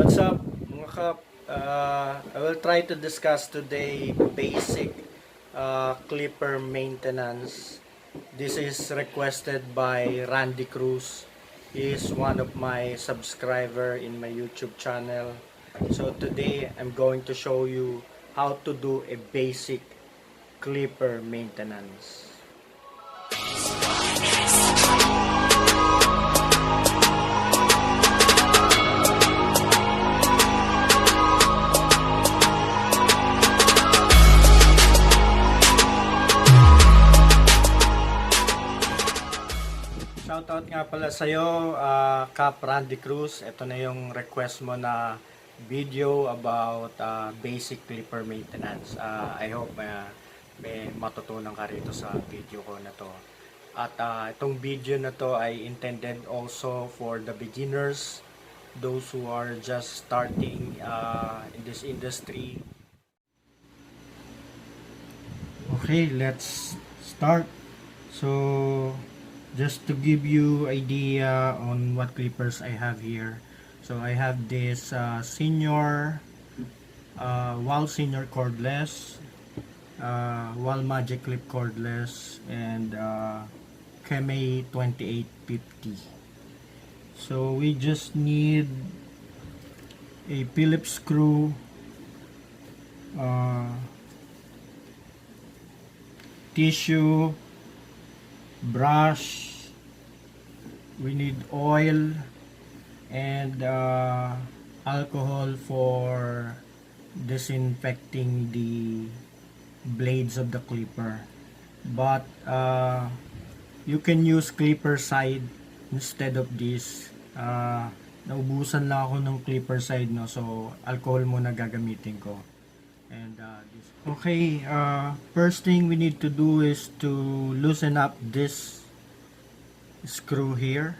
What's up mga kap? I will try to discuss today basic clipper maintenance. This is requested by Randy Cruz. He is one of my subscriber in my YouTube channel. So today I'm going to show you how to do a basic clipper maintenance. Shoutout nga pala sa'yo, Cap Randy Cruz. Ito na yung request mo na video about basic clipper maintenance. I hope may matutunan ka rito sa video ko na to. At itong video na to ay intended also for the beginners, those who are just starting in this industry. Okay, let's start. So just to give you idea on what clippers I have here. So I have this senior Wall Senior cordless, Wall Magic Clip cordless, and Keme 2850. So we just need a Phillips screw, tissue, brush, we need oil, and alcohol for disinfecting the blades of the clipper. But you can use clipper side instead of this. Naubusan lang ako ng clipper side, no, so alcohol muna gagamitin ko. And this. Okay, first thing we need to do is to loosen up this screw here.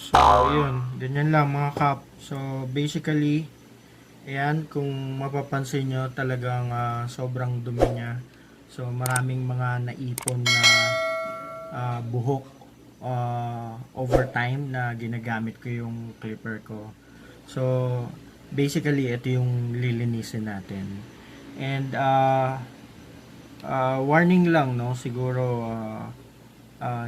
So, yun. Ganyan lang mga kap. So, basically, ayan, kung mapapansin nyo, talagang sobrang dumi niya. So, maraming mga naipon na buhok over time na ginagamit ko yung clipper ko. So, basically, ito yung lilinisin natin. And, warning lang, no, siguro,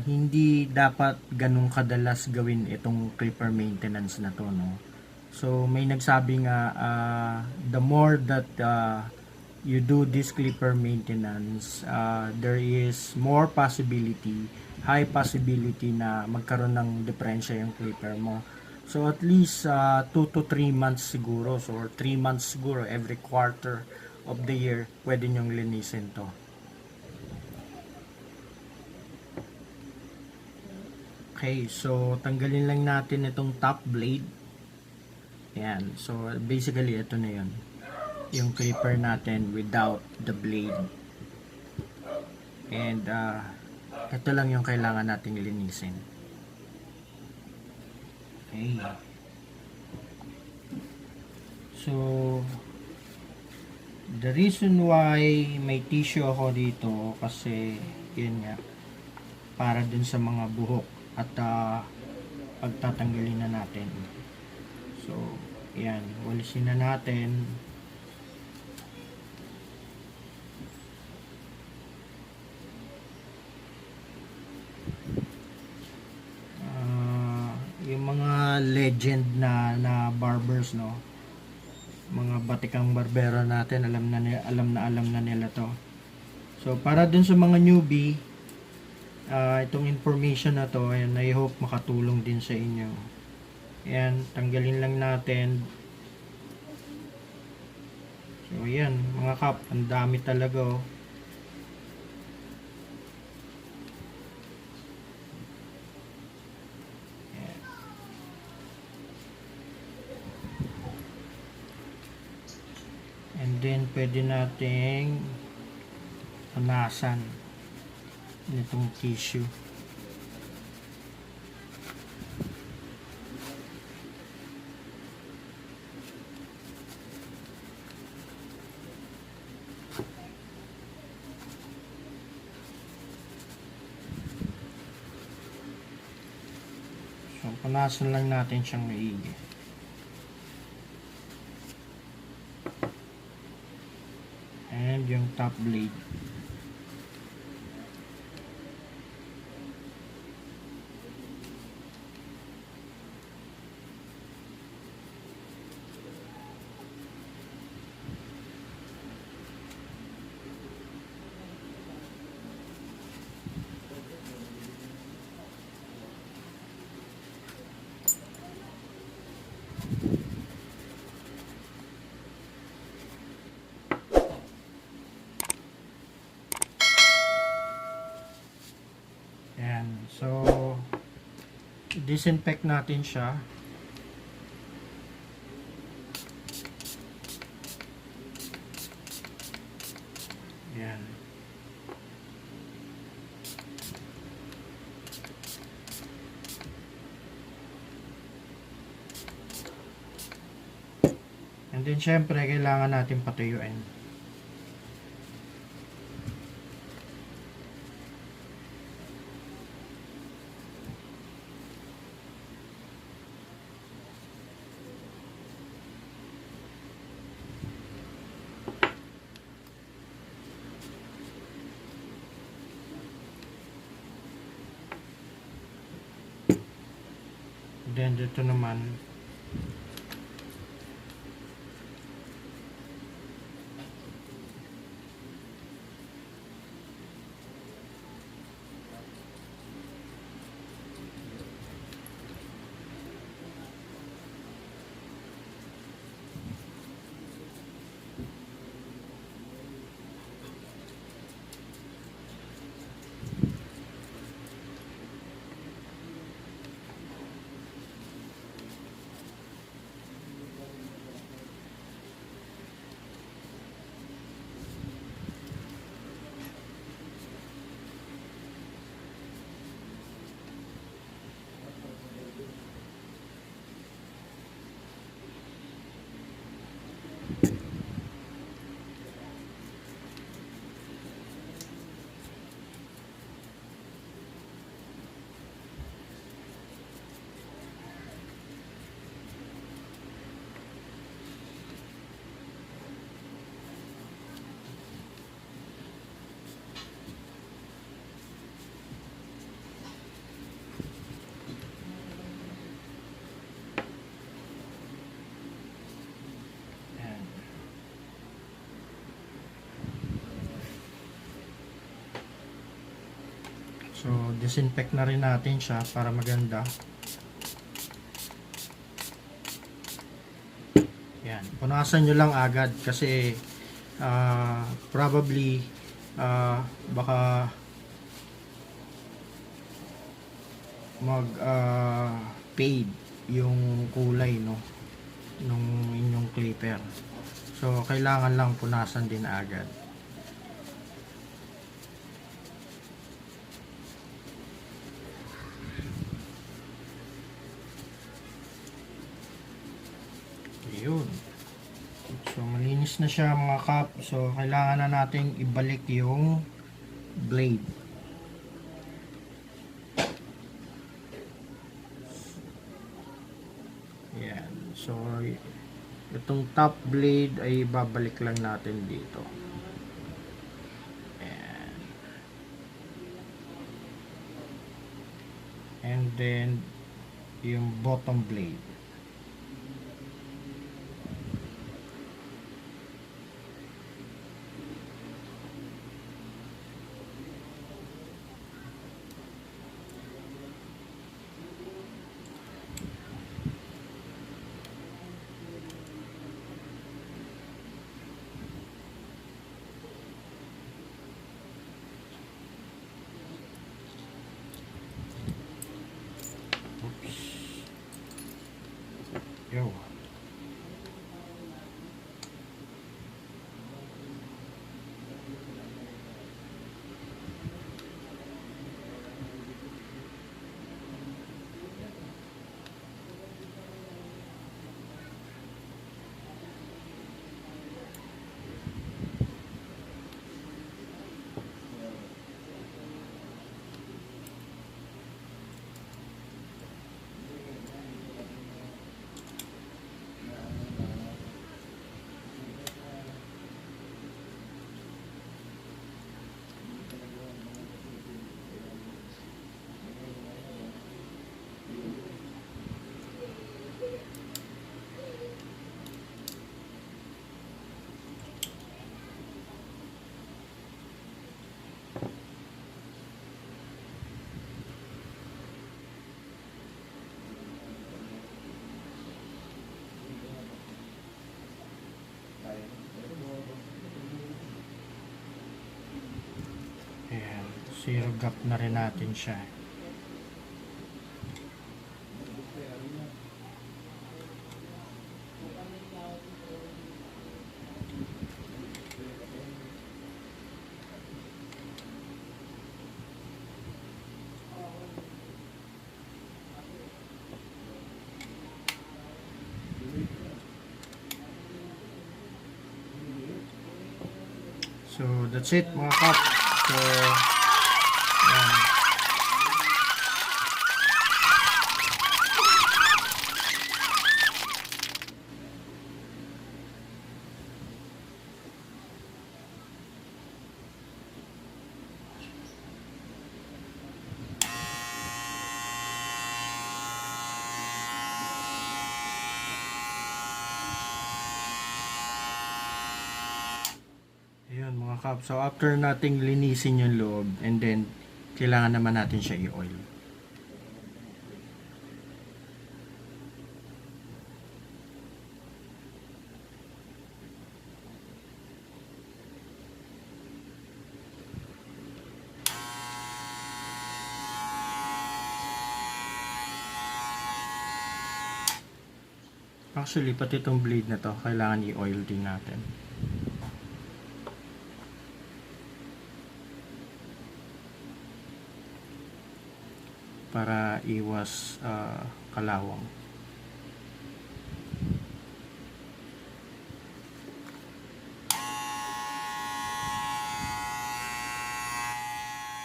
hindi dapat ganun kadalas gawin itong clipper maintenance na to, no. So may nagsabi nga the more that you do this clipper maintenance, there is more possibility, high possibility na magkaroon ng diferensya yung clipper mo. So at least 2 to 3 months siguro, so or 3 months siguro, every quarter of the year pwede nyong linisin to. Okay, so tanggalin lang natin itong top blade. Ayan, so basically ito na yun, yung clipper natin without the blade. And ito lang yung kailangan nating linisin. Okay, so the reason why may tissue ako dito kasi yun nga, para dun sa mga buhok at pagtatanggalin na natin. So, yan, walisin na natin. Yung mga legend na barbers, no, mga batikang barbero natin, alam na nila to. So, para dun sa mga newbie, itong information na to, and I hope makatulong din sa inyo. Ayan, tanggalin lang natin. So ayan mga kap, ang dami talaga, oh. Ayan. And then pwede nating punasan nitong tissue. So, punasan lang natin siyang maigi. And yung top blade. Ayan. So, disinfect natin siya. Ayan. And then, syempre, kailangan natin patuyuin. Then dito naman so disinfect na rin natin siya para maganda. Yan, punasan nyo lang agad kasi probably baka mag fade yung kulay no nung inyong clipper. So kailangan lang punasan din agad. Yun. So malinis na siya mga kap. So kailangan na nating ibalik yung blade. Yan. So itong top blade ay babalik lang natin dito. Ayan. And then yung bottom blade. Yo. Zero gap na rin natin siya. So that's it mga kap. So yan. Ayun mga kap. So after nating linisin yung loob and then kailangan naman natin siya i-oil. Actually, pati itong blade na to, kailangan i-oil din natin. Para iwas kalawang.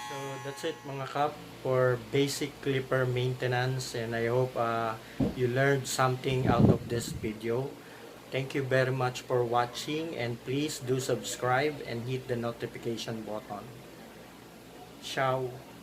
So that's it mga kap for basic clipper maintenance, and I hope you learned something out of this video. Thank you very much for watching, and please do subscribe and hit the notification button. Ciao!